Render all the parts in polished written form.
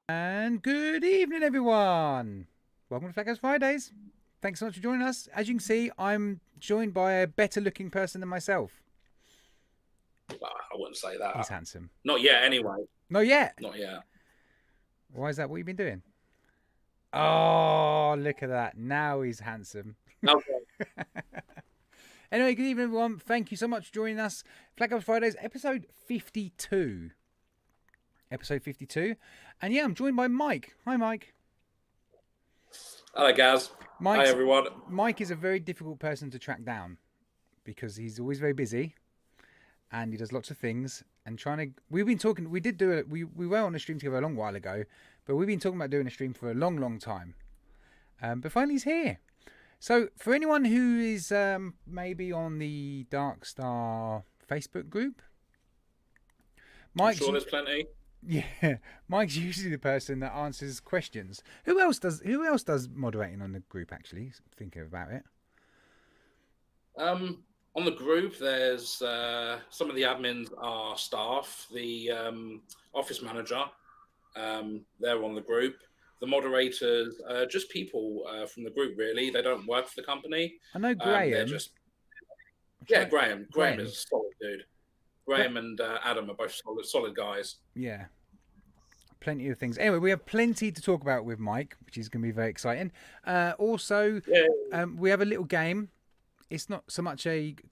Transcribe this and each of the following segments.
And good evening, everyone. Welcome to FLATCAP Fridays. Thanks so much for joining us. As you can see, I'm joined by a better-looking person than myself. Well, I wouldn't say that. He's handsome. Not yet, anyway. Not yet? Not yet. Why is that? What have you been doing? Oh, look at that. Now he's handsome. Okay. Anyway, good evening, everyone. Thank you so much for joining us. FLATCAP Fridays, episode 52. Episode 52. And yeah, I'm joined by Mike. Hi, Mike. Hello, Gaz. Hi, everyone. Mike is a very difficult person to track down because he's always very busy and he does lots of things. And we've been talking, we were on a stream together a long while ago, but we've been talking about doing a stream for a long, long time. But finally he's here. So for anyone who is maybe on the Darkstar Facebook group, I'm sure there's plenty. Yeah, Mike's usually the person that answers questions. Who else does moderating on the group, actually? Thinking about it. On the group, there's some of the admins are staff. The office manager, they're on the group. The moderators, just people from the group, really. They don't work for the company. I know Graham. They're just... Yeah, Graham. Graham is a solid dude. Graham and Adam are both solid guys. Yeah. Plenty of things. Anyway, we have plenty to talk about with Mike, which is going to be very exciting. Also, we have a little game. It's not so much an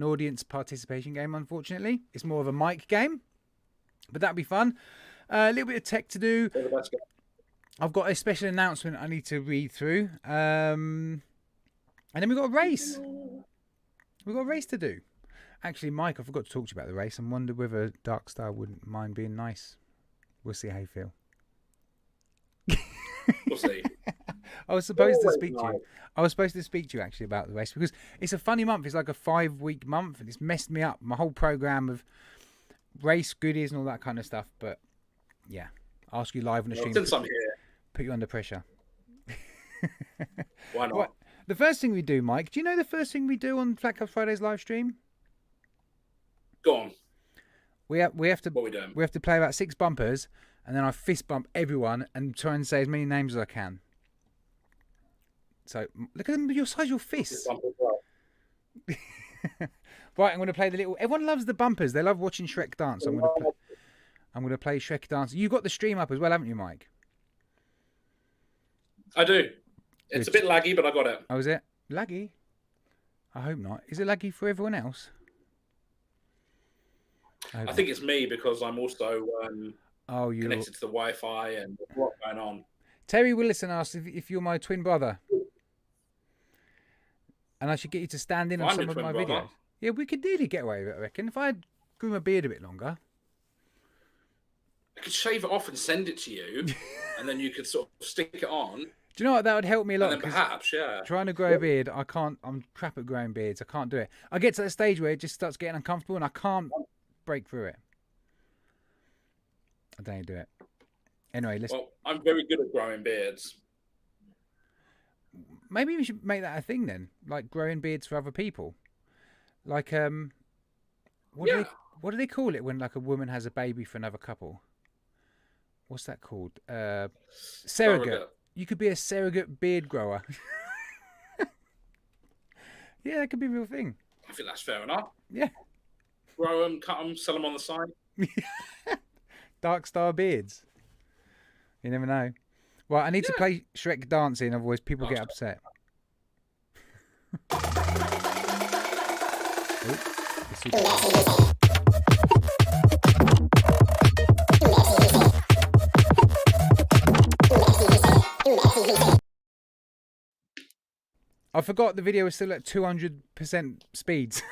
audience participation game, unfortunately. It's more of a Mike game, but that'll be fun. A little bit of tech to do. I've got a special announcement I need to read through. And then we've got a race. We've got a race to do. Actually, Mike, I forgot to talk to you about the race. I wonder whether Darkstar wouldn't mind being nice. We'll see how you feel. We'll see. I was supposed to speak to you. I was supposed to speak to you actually about the race because it's a funny month. It's like a 5-week month and it's messed me up. My whole program of race goodies and all that kind of stuff. But yeah, ask you live on the stream. Since I'm here. Put you under pressure. Why not? Right. The first thing we do, Mike, do you know the first thing we do on FLATCAP Fridays live stream? Go on. We have to. What are we doing? We have to play about 6 bumpers, and then I fist bump everyone and try and say as many names as I can. So look at your size, your fist. Right, I'm going to play the little. Everyone loves the bumpers. They love watching Shrek dance. I'm going to play Shrek dance. You got the stream up as well, haven't you, Mike? I do. It's a bit laggy, but I got it. Oh, is it? Laggy? I hope not. Is it laggy for everyone else? I think it's me because I'm also you're connected to the Wi-Fi and what's going on. Terry Willison asked if you're my twin brother. And I should get you to stand in on some of my videos. Yeah, we could nearly get away with it, I reckon. If I grew my beard a bit longer. I could shave it off and send it to you, and then you could sort of stick it on. Do you know what? That would help me a lot. And then perhaps, yeah. Trying to grow a beard, I can't. I'm crap at growing beards. I can't do it. I get to that stage where it just starts getting uncomfortable and I can't break through it. I don't do it. Anyway, let's... Well, I'm very good at growing beards. Maybe we should make that a thing then, like growing beards for other people. Like what do they call it when like a woman has a baby for another couple? What's that called? Surrogate. You could be a surrogate beard grower. Yeah, that could be a real thing. I think that's fair enough. Yeah. Grow them, cut them, sell them on the side. Darkstar beards. You never know. Well, I need to play Shrek dancing, otherwise people get upset. I forgot the video was still at 200% speeds.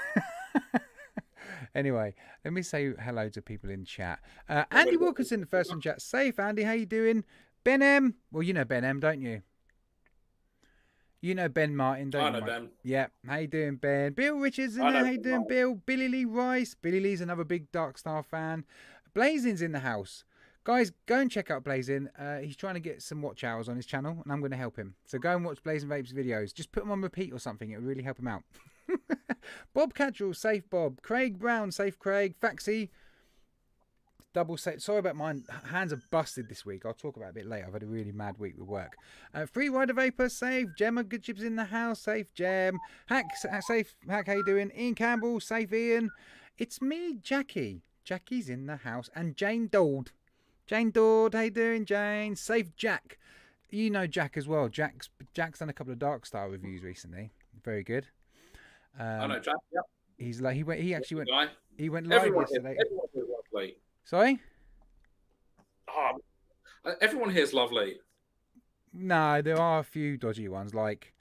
Anyway, let me say hello to people in chat. Andy Wilkinson, the first in chat. Safe, Andy. How you doing? Ben M. Well, you know Ben M, don't you? You know Ben Martin, don't you? I know Ben. Yeah. How you doing, Ben? Bill Richards in there. How you doing, Bill? Billy Lee Rice. Billy Lee's another big Darkstar fan. Blazing's in the house. Guys, go and check out Blazing. He's trying to get some watch hours on his channel, and I'm going to help him. So go and watch Blazing Vapes videos. Just put them on repeat or something. It'll really help him out. Bob Cadrell, safe Bob. Craig Brown, safe Craig. Faxi, double safe. Sorry about mine. Hands are busted this week. I'll talk about it a bit later. I've had a really mad week with work. Free Rider Vapor, safe. Gemma, good chips in the house, safe. Gem. Hack, safe. Hack, how you doing? Ian Campbell, safe Ian. It's me, Jackie. Jackie's in the house. And Jane Dold. Jane Dodd, how you doing, Jane? Safe Jack. You know Jack as well. Jack's done a couple of Darkstar reviews recently. Very good. I know Jack. Yep. He actually went. Guy. He went live yesterday. Everyone here is lovely. Sorry. Everyone here is lovely. No, there are a few dodgy ones, like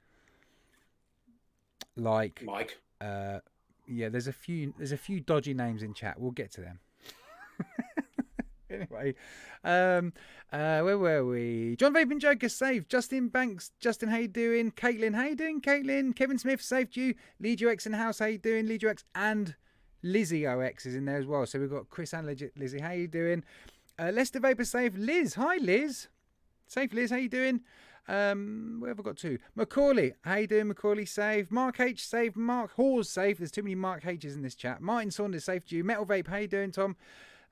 Mike. Yeah, there's a few dodgy names in chat. We'll get to them. Anyway, where were we? John Vaping Joker, safe. Justin Banks, Justin, how you doing? Caitlin, how you doing? Caitlin, Kevin Smith, safe. You, Legion X in the house, how you doing? Legion X and Lizzie OX is in there as well. So we've got Chris and Lizzie, how you doing? Lester Vapor, safe. Liz, hi Liz, safe. Liz, how you doing? Where have I got to? Macaulay, how you doing? Macaulay, safe. Mark H, safe. Mark Hawes, safe. There's too many Mark H's in this chat. Martin Saunders, safe. You, Metal Vape, how you doing, Tom?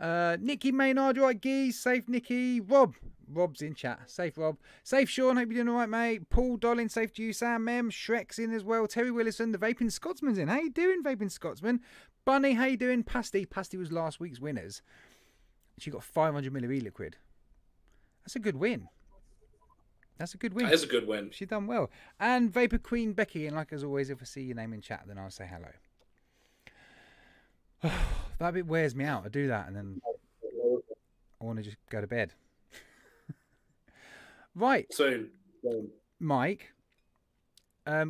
Nikki Maynard, right, Geese, safe Nikki. Rob's in chat, safe Rob. Safe Sean, hope you're doing alright, mate. Paul Dollin, safe to you. Sam Mem, Shrek's in as well. Terry Willison, the Vaping Scotsman's in. How you doing, Vaping Scotsman? Bunny, how you doing? Pasty was last week's winners. She got 500 ml e-liquid. That's a good win. That is a good win. She done well. And Vapor Queen Becky, and like as always, if I see your name in chat, then I'll say hello. That bit wears me out. I do that and then I want to just go to bed. Right. Soon. Mike,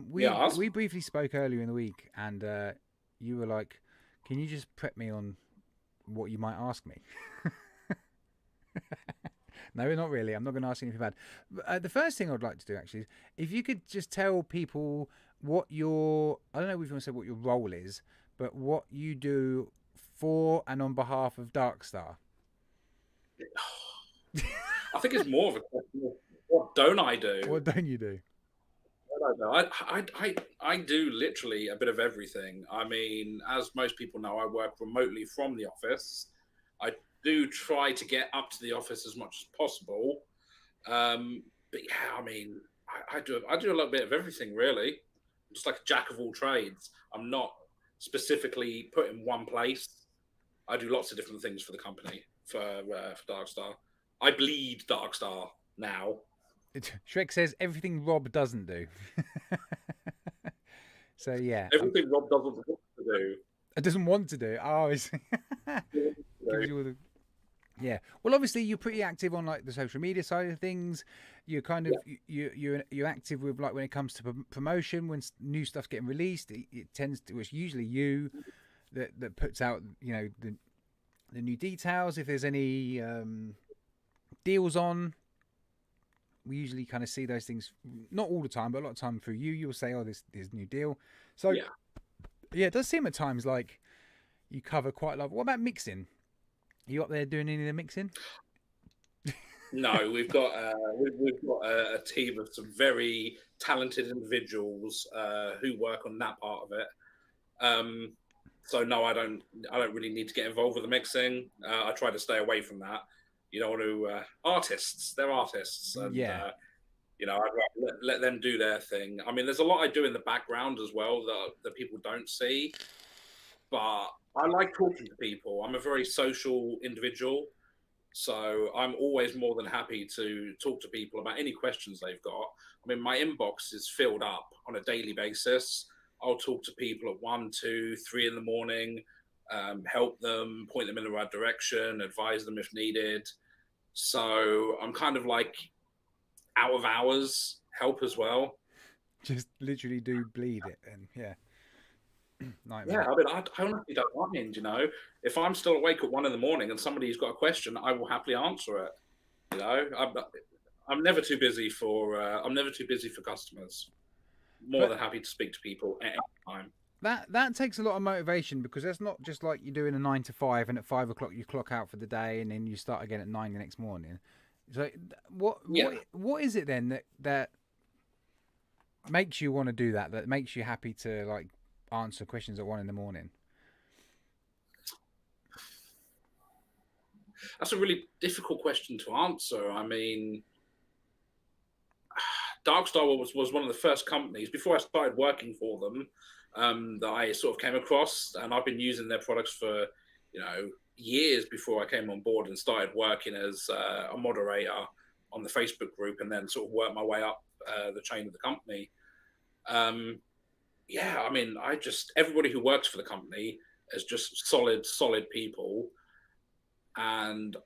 we briefly spoke earlier in the week and you were like, can you just prep me on what you might ask me? No, not really. I'm not going to ask anything bad. The first thing I'd like to do actually is if you could just tell people what your, I don't know if you want to say what your role is, but what you do for and on behalf of Darkstar. I think it's more of a question of what don't I do? What don't you do? I don't know. I do literally a bit of everything. I mean, as most people know, I work remotely from the office. I do try to get up to the office as much as possible. But yeah, I mean, I do a little bit of everything, really. I'm just like a jack of all trades. I'm not specifically put in one place. I do lots of different things for the company, for Darkstar. I bleed Darkstar now. Shrek says everything Rob doesn't do. So yeah, Everything Rob doesn't want to do. it doesn't want to do it. Oh, it's gives you all the yeah. Well, obviously you're pretty active on like the social media side of things. You're kind of you're active with like when it comes to promotion when new stuff's getting released. It tends to it's usually you that puts out the new details. If there's any deals on, we usually kind of see those things not all the time, but a lot of time through you. You'll say, "Oh, this new deal." So yeah, it does seem at times like you cover quite a lot. What about mixing? Are you up there doing any of the mixing? No, we've got a team of some very talented individuals who work on that part of it. So no, I don't really need to get involved with the mixing. I try to stay away from that. You don't want to artists. They're artists, and I'd rather let them do their thing. I mean, there's a lot I do in the background as well that people don't see. But I like talking to people. I'm a very social individual. So I'm always more than happy to talk to people about any questions they've got. I mean, my inbox is filled up on a daily basis. I'll talk to people at 1, 2, 3 in the morning, help them, point them in the right direction, advise them if needed. So I'm kind of like out of hours help as well. Just literally do bleed it, and yeah. Nightmare. Yeah, I mean, I honestly don't mind, if I'm still awake at 1 in the morning and somebody's got a question, I will happily answer it. I'm never too busy for customers. More than happy to speak to people at any time. That takes a lot of motivation because that's not just like you're doing a 9 to 5 and at 5 o'clock you clock out for the day and then you start again at 9 the next morning. So what is it then that makes you want to do that? That makes you happy to like answer questions at 1 in the morning? That's a really difficult question to answer. I mean, Darkstar was one of the first companies before I started working for them that I sort of came across, and I've been using their products for years before I came on board and started working as a moderator on the Facebook group, and then sort of worked my way up the chain of the company. Yeah, I mean, everybody who works for the company is just solid people. And,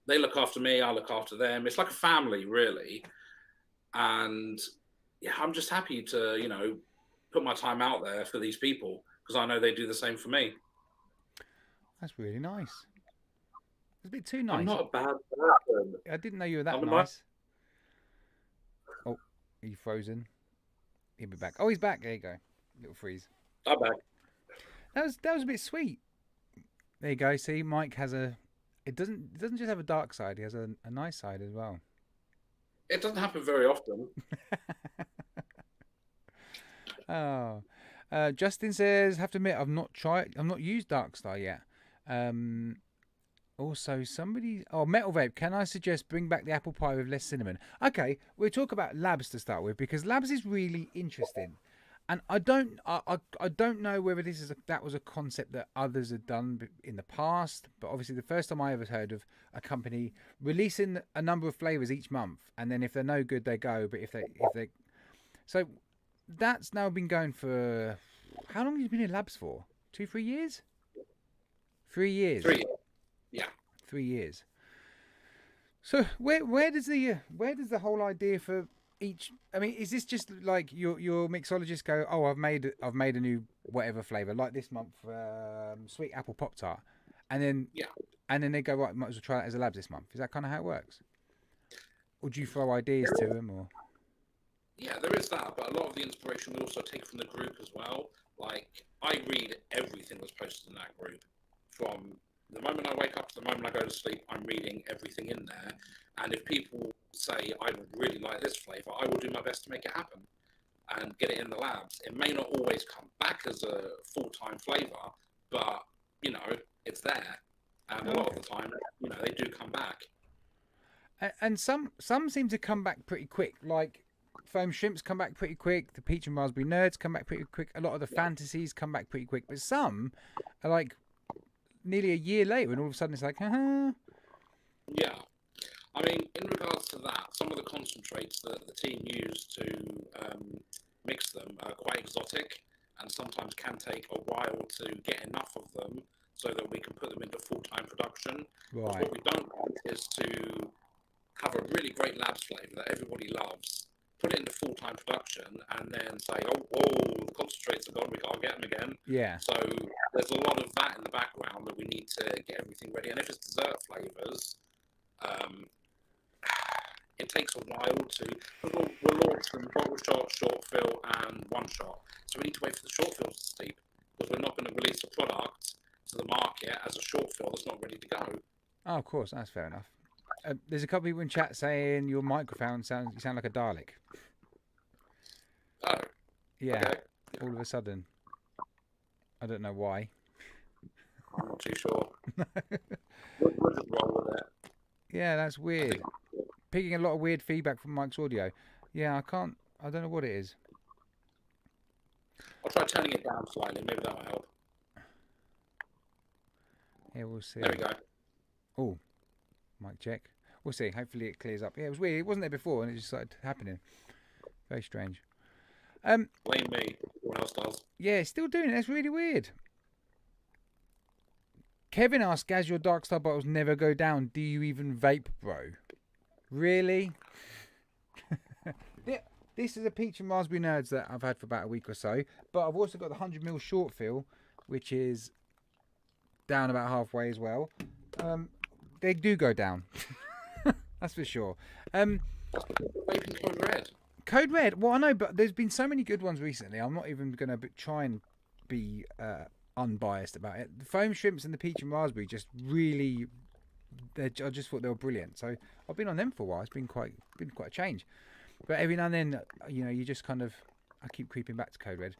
they look after me, I look after them. It's like a family, really. And yeah, I'm just happy to, put my time out there for these people because I know they do the same for me. That's really nice. It's a bit too nice. I'm not a bad person. I didn't know you were that nice. Oh, are you frozen? He'll be back. Oh, he's back. There you go. Little freeze. I'm back. That was a bit sweet. There you go. See, Mike has it doesn't just have a dark side. He has a nice side as well. It doesn't happen very often. Oh, Justin says, have to admit, I've not used Darkstar yet. Also, Metal Vape, can I suggest bring back the apple pie with less cinnamon? Okay, we'll talk about labs to start with because labs is really interesting. And I don't know whether that was a concept that others had done in the past, but obviously the first time I ever heard of a company releasing a number of flavors each month, and then if they're no good they go. But if they so that's now been going for how long have you been in labs for? 2-3 years? 3 years. 3 years. Yeah. 3 years. So where does the whole idea for each? I mean, is this just like your mixologists go, oh, I've made a new whatever flavor like this month, sweet apple pop tart, and then they go, right, might as well try that as a labs this month. Is that kind of how it works? Or do you throw ideas to them or? Yeah, there is that, but a lot of the inspiration we also take from the group as well. Like, I read everything that's posted in that group. From the moment I wake up to the moment I go to sleep, I'm reading everything in there. And if people say, I would really like this flavour, I will do my best to make it happen and get it in the labs. It may not always come back as a full-time flavour, but, it's there. And a lot of the time, they do come back. And some seem to come back pretty quick, like foam shrimps come back pretty quick. The peach and raspberry nerds come back pretty quick. A lot of the fantasies come back pretty quick, but some are like nearly a year later, and all of a sudden it's like, haha. Yeah, I mean, in regards to that, some of the concentrates that the team use to mix them are quite exotic and sometimes can take a while to get enough of them so that we can put them into full-time production. Right. What we don't want is to have a really great labs flavour that everybody loves, put it into full-time production, and then say, oh, whoa, the concentrates are gone, we can't get them again. Yeah. So there's a lot of that in the background that we need to get everything ready. And if it's dessert flavours, it takes a while to. We'll launch them bottle shot, short fill, and one shot. So we need to wait for the short fills to steep because we're not going to release a product to the market as a short fill that's not ready to go. Oh, of course, that's fair enough. There's a couple of people in chat saying your microphone you sound like a Dalek. Oh. Yeah. Okay. All of a sudden. I don't know why. I'm not too sure. We'll just roll with it. Yeah, that's weird. Picking a lot of weird feedback from Mike's audio. Yeah, I don't know what it is. I'll try turning it down slightly. Maybe that'll help. Yeah, we'll see. There we go. Oh, mic check. We'll see. Hopefully it clears up. Yeah, it was weird. It wasn't there before, and it just started happening. Very strange. Blame me. Everyone else does. Yeah, it's still doing it. That's really weird. Kevin asked, "As your Darkstar bottles never go down, do you even vape, bro?" Really? Yeah, this is a peach and raspberry nerds that I've had for about a week or so. But I've also got the 100ml short fill, which is down about halfway as well. They do go down. That's for sure. Vaping Code Red. Code Red. Well, I know, but there's been so many good ones recently. I'm not even going to try and be unbiased about it. The foam shrimps and the peach and raspberry just really. I just thought they were brilliant. So I've been on them for a while. It's been quite a change. But every now and then, you just kind of. I keep creeping back to Code Red.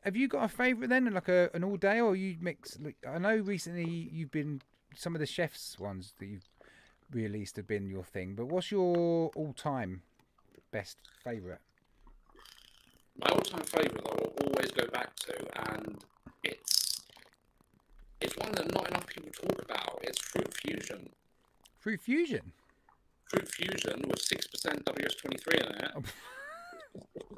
Have you got a favourite then, like an all day, or you mix? I know recently you've been some of the chefs ones that you've released have been your thing. But what's your all-time best favourite? My all-time favourite that I will always go back to, and it's one that not enough people talk about. It's Fruit Fusion. Fruit Fusion. Fruit Fusion with 6% WS23 in it.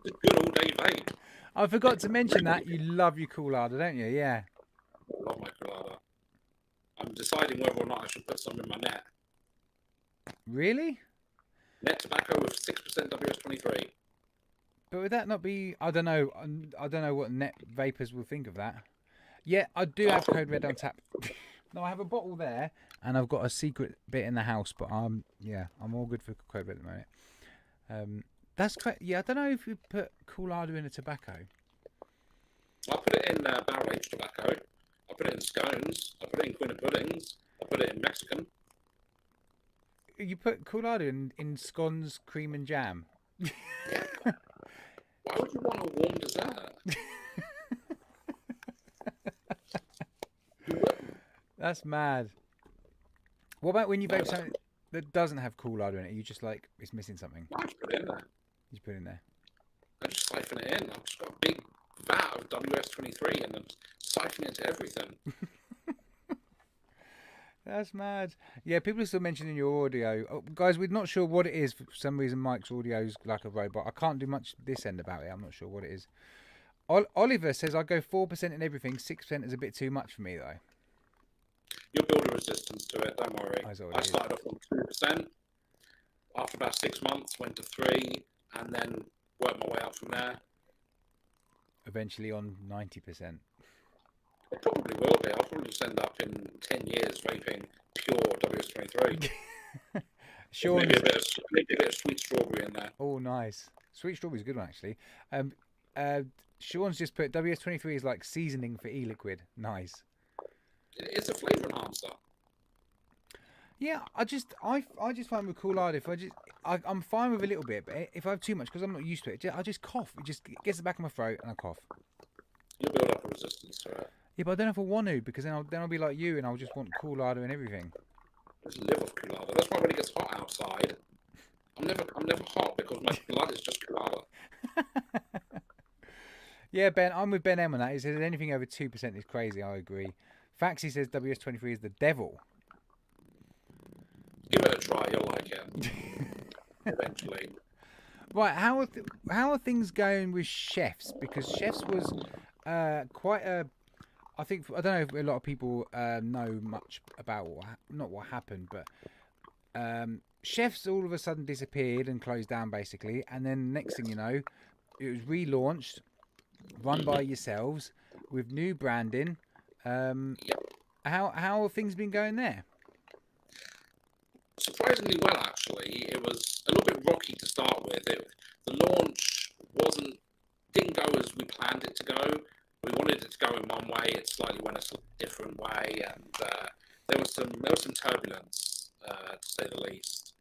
It's a good all-day vape. I forgot to mention that you love your Coolada, don't you? Yeah. I love my Coolada. I'm deciding whether or not I should put some in my net. Really? Net tobacco with 6% WS23. But would that not be? I don't know. I don't know what net vapors will think of that. Yeah, I do have Code Red on tap. No, I have a bottle there, and I've got a secret bit in the house. But I'm all good for Code Red at the moment. That's correct. Yeah, I don't know if we put Coolada in a tobacco. I put it in barrel aged tobacco. I put it in scones. I put it in quinoa puddings. I put it in Mexican. You put Coolada in scones, cream, and jam. Yeah. Why would you want a warm dessert? That's mad. What about when you vape something that doesn't have Coolada in it? You just like it's missing something. I just put it in there. You just put it in there. I just siphon it in. I've just got a big vat of WS23 and I'm siphoning it into everything. That's mad. Yeah, people are still mentioning your audio. Oh, guys, we're not sure what it is. For some reason, Mike's audio is like a robot. I can't do much this end about it. I'm not sure what it is. Oliver says, I go 4% in everything. 6% is a bit too much for me, though. You'll build a resistance to it, don't worry. I started off on 2%. After about 6 months, went to 3%, and then worked my way up from there. Eventually on 90%. It probably will be. I'll probably just end up in 10 years vaping pure WS23. Maybe a bit of sweet strawberry in there. Oh, nice. Sweet strawberry's a good one, actually. Sean's just put WS23 is like seasoning for e-liquid. Nice. It's a flavour enhancer. Yeah, I just find with Coolada, if I'm fine with a little bit, but if I have too much, because I'm not used to it, I just cough. It just gets the back of my throat and I cough. You'll build up a resistance to it. Yeah, but I don't know if I want to, because then I'll be like you and I'll just want Coolada and everything. Just live off Coolada. That's why when it gets hot outside, I'm never hot because my blood is just Coolada. Yeah, Ben, I'm with Ben M on that. He says anything over 2% is crazy. I agree. Faxi says WS23 is the devil. Give it a try, you'll like it. Eventually. Right, how are things going with chefs? Because chefs was quite a. I think I don't know if a lot of people know much about not what happened, but chefs all of a sudden disappeared and closed down basically, and then next thing you know, it was relaunched, run by yourselves with new branding. Yep. How have things been going there? Surprisingly well, actually. It was a little bit rocky to start with. The launch didn't go as we planned it to go. We wanted it to go in one way. It slightly went a different way, and there was some turbulence, to say the least.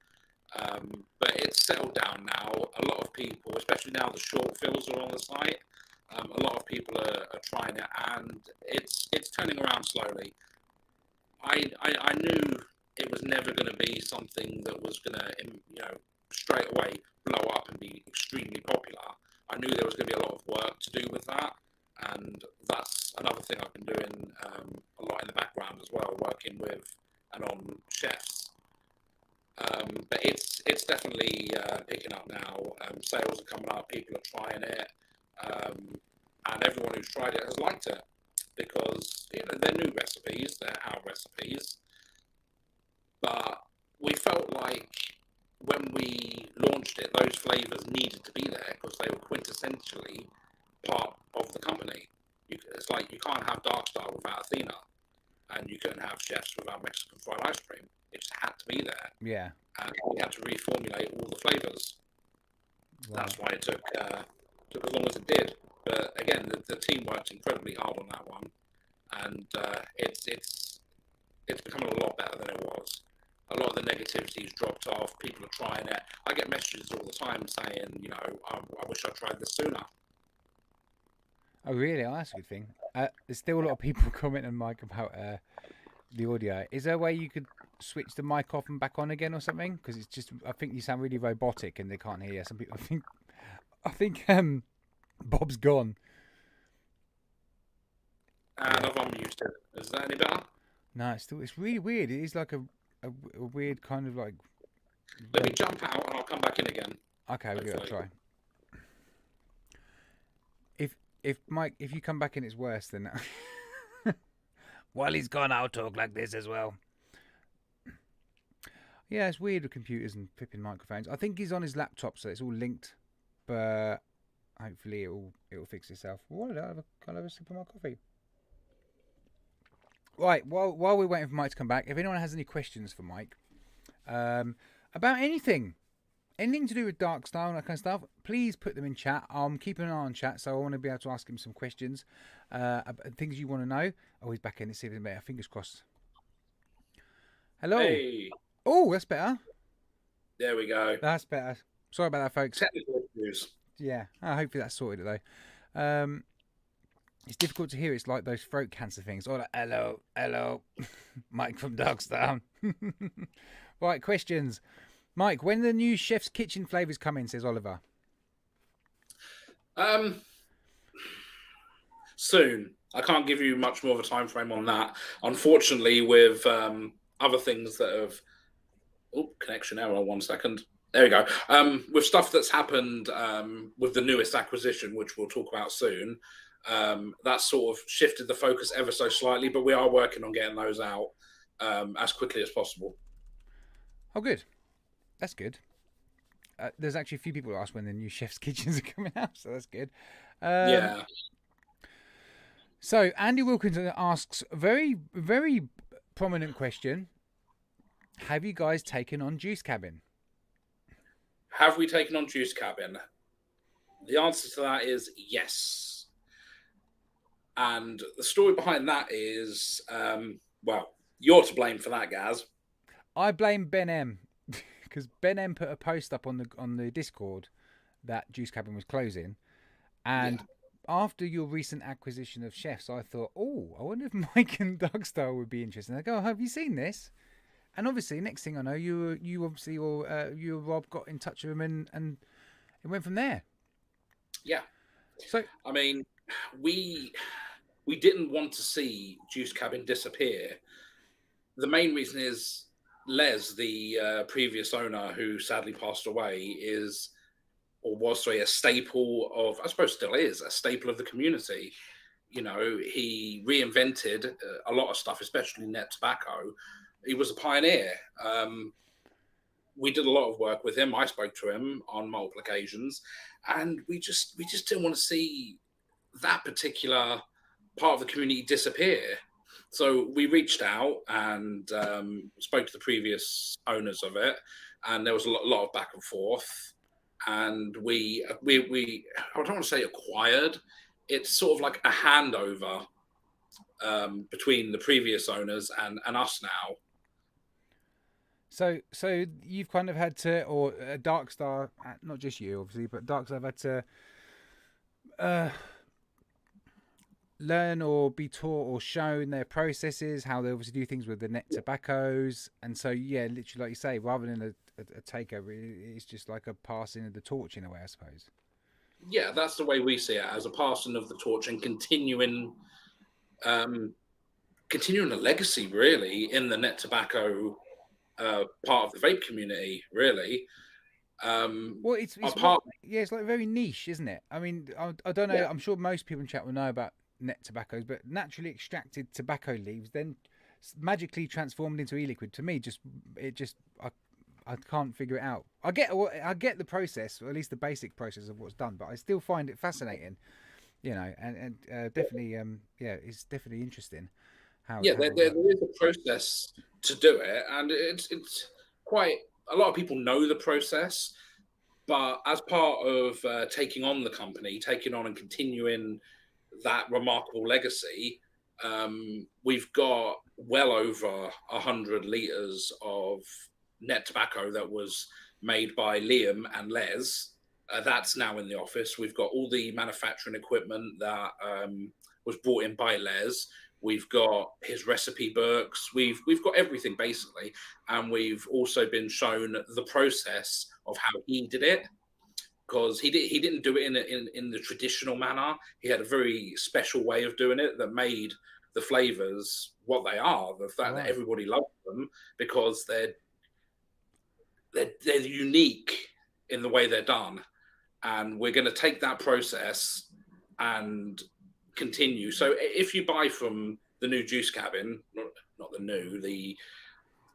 But it's settled down now. A lot of people, especially now the short fills are on the site, a lot of people are trying it, and it's turning around slowly. I knew it was never going to be something that was going to, straight away blow up and be extremely popular. I knew there was going to be a lot of work to do with that, and that's another thing I've been doing a lot in the background as well, working with and on chefs. But it's definitely picking up now. Sales are coming up, people are trying it, and everyone who's tried it has liked it because they're new recipes, they're our recipes. But we felt like when we launched it, those flavors needed to be there because they were quintessentially part of the company. It's like you can't have Darkstar without Athena, and you couldn't have chefs without Mexican fried ice cream. It just had to be there. Yeah. And we had to reformulate all the flavors. Right. That's why it took as long as it did. But again, the team worked incredibly hard on that one, and it's becoming a lot better than it was. A lot of the negativity's dropped off. People are trying it. I get messages all the time saying, I wish I tried this sooner. Oh, really? Oh, that's a good thing. There's still a lot of people commenting, Mike, about the audio. Is there a way you could switch the mic off and back on again or something? Because it's just, I think you sound really robotic and they can't hear you. Some people, I think Bob's gone. And I've unmuted it. Is that any better? No, it's really weird. It is like a weird kind of like. Let me jump out and I'll come back in again. Okay, we'll give it a try. If Mike, if you come back in, it's worse than that. While he's gone, I'll talk like this as well. Yeah, it's weird with computers and flipping microphones. I think he's on his laptop, so it's all linked. But hopefully it'll fix itself. What did I have? Can I have a sip of my coffee? Right. While we're waiting for Mike to come back, if anyone has any questions for Mike, about anything to do with Darkstar and that kind of stuff, please put them in chat. I'm keeping an eye on chat, so I want to be able to ask him some questions, things you want to know. Oh, he's back in. Let's see if it's better. Fingers crossed. Hello. Hey. Oh, that's better. There we go. That's better. Sorry about that, folks. Technical issues. Yeah. Hopefully that's sorted it though. It's difficult to hear. It's like those throat cancer things. Oh, like, hello, Mike from Darkstar. Right, questions. Mike, when the new Chef's Kitchen flavours come in, says Oliver. Soon. I can't give you much more of a time frame on that. Unfortunately, with other things that have... Oh, connection error, 1 second. There we go. With stuff that's happened with the newest acquisition, which we'll talk about soon, that sort of shifted the focus ever so slightly, but we are working on getting those out as quickly as possible. Oh, good. That's good. There's actually a few people who ask when the new Chef's Kitchens are coming out, so that's good. Yeah. So Andy Wilkinson asks a very, very prominent question. Have you guys taken on Juice Cabin? Have we taken on Juice Cabin? The answer to that is yes. And the story behind that is, well, you're to blame for that, Gaz. I blame Ben M. Because Ben M put a post up on the Discord that Juice Cabin was closing. And after your recent acquisition of chefs, I thought, I wonder if Mike and Darkstar would be interested. I go, have you seen this? And obviously, next thing I know, you or Rob got in touch with him, and it went from there. Yeah. So I mean, we didn't want to see Juice Cabin disappear. The main reason is Les, the previous owner who sadly passed away, is or was, sorry, a staple of, I suppose still is, a staple of the community. You know, he reinvented a lot of stuff, especially net tobacco. He was a pioneer. We did a lot of work with him. I spoke to him on multiple occasions, and we just didn't want to see that particular part of the community disappear. So we reached out and spoke to the previous owners of it, and there was a lot of back and forth. And we I don't want to say acquired. It's sort of like a handover between the previous owners and us now. So you've kind of had to, or Darkstar, not just you obviously, but Darkstar have had to learn or be taught or shown their processes, how they obviously do things with the net tobaccos. And so, yeah, literally, like you say, rather than a takeover, it's just like a passing of the torch in a way, I suppose. Yeah, that's the way we see it, as a passing of the torch and continuing the legacy, really, in the net tobacco part of the vape community, really. Well, it's yeah, it's like very niche, isn't it? I mean, I don't know. Yeah. I'm sure most people in chat will know about net tobaccos, but naturally extracted tobacco leaves then magically transformed into e-liquid. To me, I can't figure it out. I get the process, or at least the basic process of what's done, but I still find it fascinating. You know, and definitely, yeah, it's definitely interesting. There is a process to do it, and it's quite, a lot of people know the process, but as part of taking on the company, taking on and continuing that remarkable legacy, we've got well over 100 litres of net tobacco that was made by Liam and Les. That's now in the office. We've got all the manufacturing equipment that was brought in by Les. We've got his recipe books. We've got everything basically, and we've also been shown the process of how he did it, because he didn't do it in the traditional manner. He had a very special way of doing it that made the flavors what they are. The fact that everybody loves them because they're unique in the way they're done, and we're going to take that process and continue. So if you buy from the new juice cabin, not the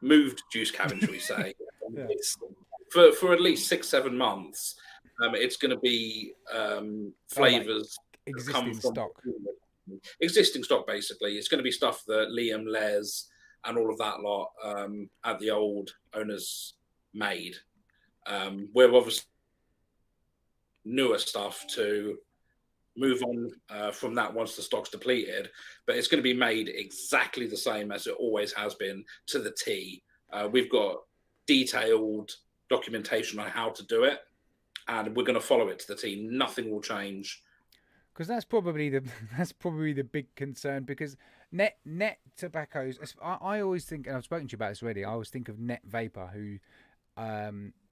moved juice cabin, shall we say, yeah. for at least 6-7 months, it's going to be flavors existing stock. Existing stock, basically. It's going to be stuff that Liam, Les, and all of that lot at the old owners made. We're obviously newer stuff to move on from that once the stock's depleted, but it's going to be made exactly the same as it always has been, to the T. We've got detailed documentation on how to do it, and we're going to follow it to the T. Nothing will change. Because that's probably the big concern, because net tobaccos, I always think, and I've spoken to you about this already, I always think of Net Vapor, who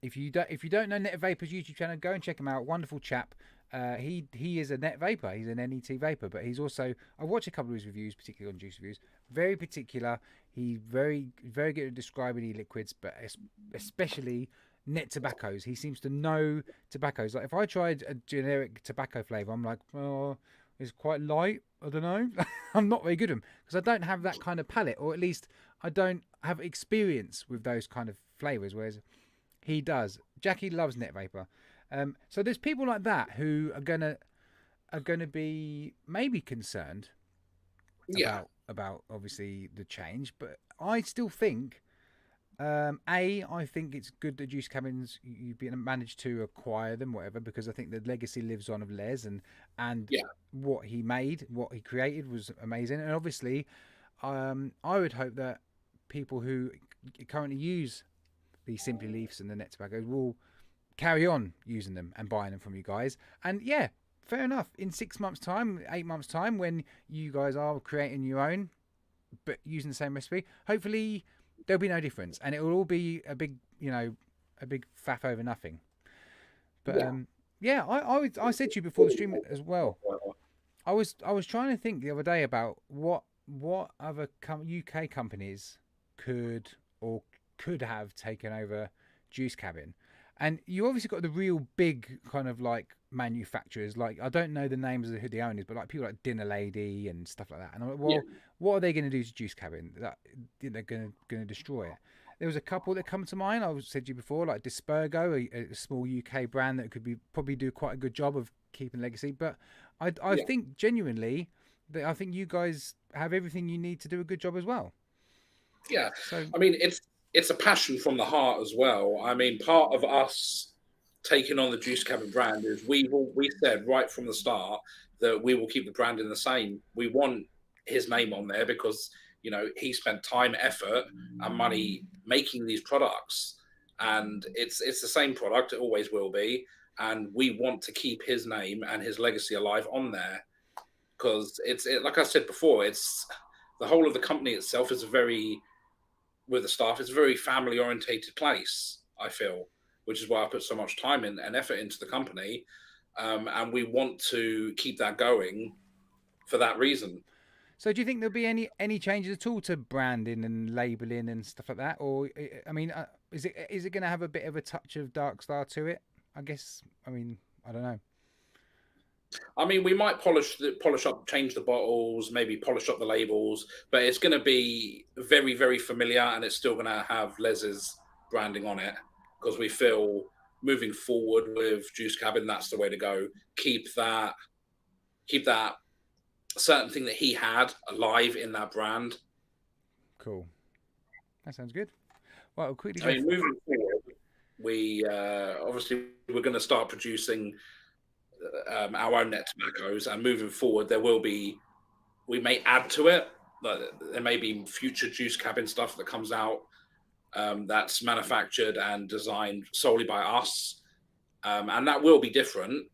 if you don't know Net Vapor's YouTube channel, go and check him out. Wonderful chap. He is a net vapor. He's an NET vapor, but he's also, I watched a couple of his reviews, particularly on juice reviews. Very particular. He's very good at describing e-liquids, but especially net tobaccos. He seems to know tobaccos. Like if I tried a generic tobacco flavor, I'm like, oh, it's quite light. I don't know. I'm not very good at them because I don't have that kind of palate, or at least I don't have experience with those kind of flavors, whereas he does. Jackie loves net vapor. So there's people like that who are gonna be maybe concerned about obviously the change, but I still think I think it's good that juice cabins, you've been managed to acquire them, whatever, because I think the legacy lives on of Les, and what he made, what he created was amazing, and obviously I would hope that people who currently use the Simply Leafs and the net tobaccos will carry on using them and buying them from you guys. And yeah, fair enough, in 6 months time, 8 months time, when you guys are creating your own but using the same recipe, hopefully there'll be no difference and it will all be a big faff over nothing. But I said to you before the stream as well, I was trying to think the other day about what other UK companies could have taken over Juice Cabin. And you obviously got the real big kind of like manufacturers. Like I don't know the names of who the owners, but like people like Dinner Lady and stuff like that. And I'm like, well, what are they going to do to Juice Cabin? That they're going to destroy it. There was a couple that come to mind. I said to you before, like Dispergo, a small UK brand that could be probably do quite a good job of keeping legacy. But I think genuinely that I think you guys have everything you need to do a good job as well. Yeah, So I mean, it's a passion from the heart as well. I mean, part of us taking on the Juice Cabin brand is we said right from the start that we will keep the branding the same. We want his name on there because he spent time, effort, and money making these products, and it's the same product. It always will be, and we want to keep his name and his legacy alive on there because like I said before, it's the whole of the company itself is with the staff, it's a very family orientated place, I feel, which is why I put so much time and effort into the company. And we want to keep that going for that reason. So do you think there'll be any changes at all to branding and labeling and stuff like that, or I mean, is it going to have a bit of a touch of Darkstar to it? I guess. I mean, I don't know. I mean, we might polish up, change the bottles, maybe polish up the labels, but it's going to be very, very familiar, and it's still going to have Les's branding on it because we feel moving forward with Juice Cabin, that's the way to go. Keep that certain thing that he had alive in that brand. Cool. That sounds good. Well, I'll quickly I mean, moving forward, we obviously we're going to start producing our own net tobaccos, and moving forward, we may add to it. There may be future Juice Cabin stuff that comes out that's manufactured and designed solely by us, and that will be different.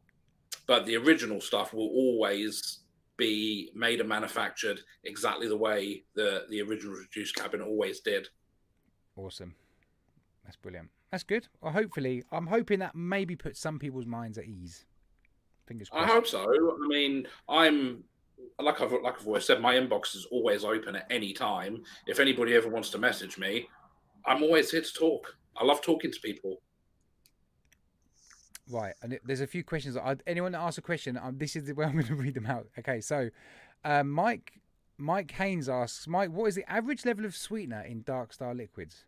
But the original stuff will always be made and manufactured exactly the way the original Juice Cabin always did. Awesome. That's brilliant. That's good. Well, hopefully, I'm hoping that maybe puts some people's minds at ease. Fingers crossed. I hope so. I mean, I'm like I've always said, my inbox is always open at any time. If anybody ever wants to message me, I'm always here to talk. I love talking to people. Right, and there's a few questions. Anyone that asks a question, this is the way I'm going to read them out. Okay, so Mike Haynes asks, Mike, what is the average level of sweetener in Darkstar liquids?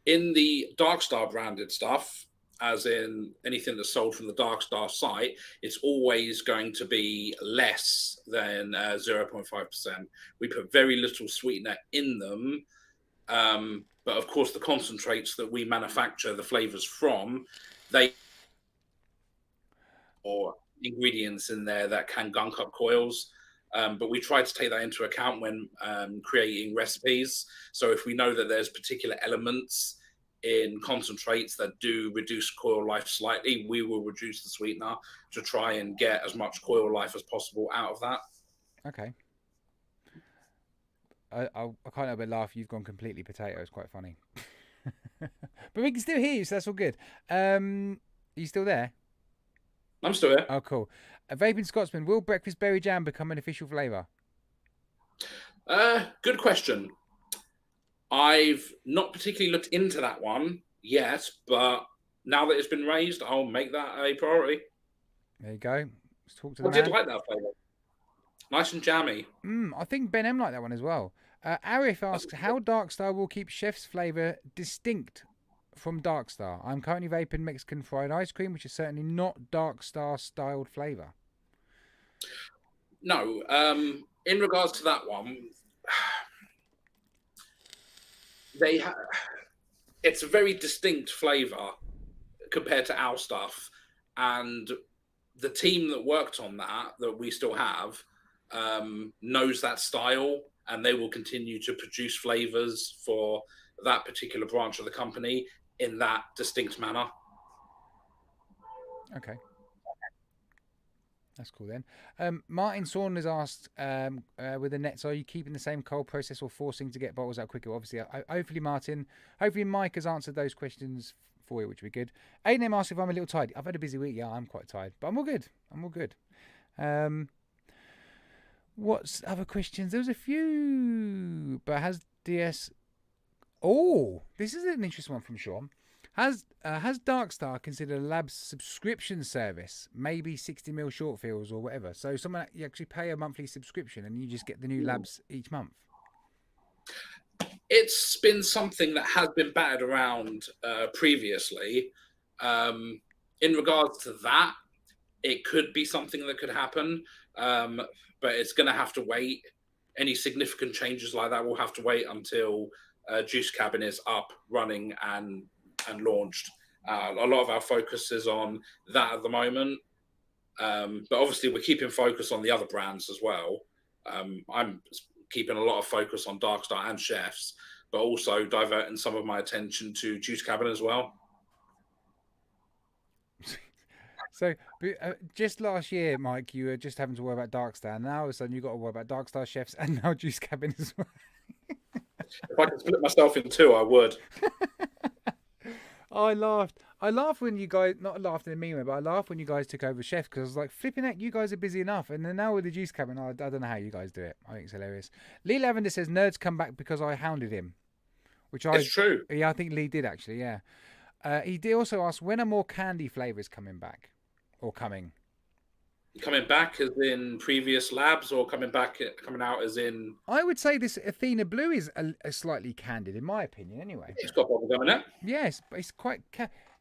In the Darkstar branded stuff, as in anything that's sold from the Darkstar site, it's always going to be less than 0.5%. We put very little sweetener in them. But of course, the concentrates that we manufacture the flavors from, they or ingredients in there that can gunk up coils. But we try to take that into account when creating recipes. So if we know that there's particular elements in concentrates that do reduce coil life slightly, we will reduce the sweetener to try and get as much coil life as possible out of that. Okay. I can't help but laugh. You've gone completely potato. It's quite funny. But we can still hear you, so that's all good. Are you still there? I'm still here. Oh, cool. A Vaping Scotsman, will breakfast berry jam become an official flavour? Good question. I've not particularly looked into that one yet, but now that it's been raised, I'll make that a priority. There you go. Let's talk to the man. I did like that flavour. Nice and jammy. I think Ben M liked that one as well. Arif asks, how Darkstar will keep Chef's flavour distinct from Darkstar? I'm currently vaping Mexican fried ice cream, which is certainly not Darkstar styled flavour. No. In regards to that one, it's a very distinct flavour compared to our stuff. And the team that worked on that we still have, knows that style, and they will continue to produce flavors for that particular branch of the company in that distinct manner. Okay. That's cool then. Martin Saunders asked, with the nets, are you keeping the same cold process or forcing to get bottles out quicker? Obviously, hopefully Mike has answered those questions for you, which would be good. A&M asked if I'm a little tired. I've had a busy week. Yeah, I'm quite tired, but I'm all good. What's other questions? There was a few, but has DS... Oh, this is an interesting one from Sean. Has Darkstar considered a lab's subscription service, maybe 60 mil short fills or whatever? So someone you actually pay a monthly subscription and you just get the new labs each month. It's been something that has been battered around previously. In regards to that, it could be something that could happen, but it's going to have to wait. Any significant changes like that will have to wait until Juice Cabin is up, running, and launched. A lot of our focus is on that at the moment, but obviously we're keeping focus on the other brands as well. I'm keeping a lot of focus on Darkstar and Chefs, but also diverting some of my attention to Juice Cabin as well. So, just last year, Mike, you were just having to worry about Darkstar. Now, all of a sudden, you've got to worry about Darkstar, Chefs, and now Juice Cabin as well. If I could split myself in two, I would. I laughed. I laughed when you guys, not laughed in a mean way, but I laughed when you guys took over Chef because I was like, flipping heck, you guys are busy enough. And then now with the Juice Cabin, I don't know how you guys do it. I think it's hilarious. Lee Lavender says, nerds come back because I hounded him. It's true. Yeah, I think Lee did actually, yeah. He did also ask, when are more candy flavours coming back? Or coming? Coming back as in previous labs, or coming out as in? I would say this Athena Blue is a slightly candid, in my opinion. Anyway, It's got bubblegum in it. Yes, it's quite.